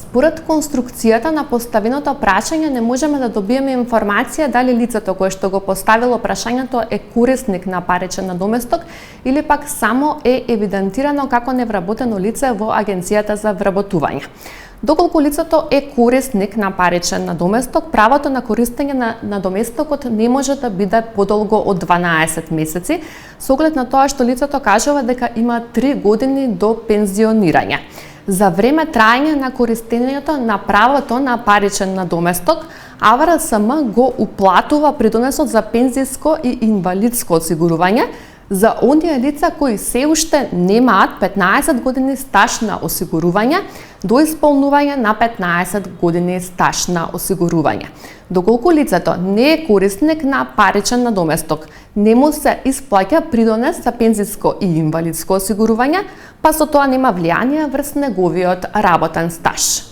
Според конструкцијата на поставеното прашање не можеме да добиеме информација дали лицето кое што го поставило прашањето е корисник на паричен надоместок или пак само е евидентирано како невработено лице во Агенцијата за вработување. Доколку лицето е корисник на паричен надоместок, правото на користење на надоместокот не може да биде подолго од 12 месеци, со оглед на тоа што лицето кажува дека има 3 години до пензионирање. За време траење на користењето на правото на паричен надоместок, АВРСМ го уплатува придонесот за пензиско и инвалидско осигурување за оние лица кои се уште немаат 15 години стаж на осигурување до исполнување на 15 години стаж на осигурување. Доколку лицето не е корисник на паричен надоместок, не му се исплаќа придонес за пензиско и инвалидско осигурување, па со тоа нема влијание врз неговиот работен стаж.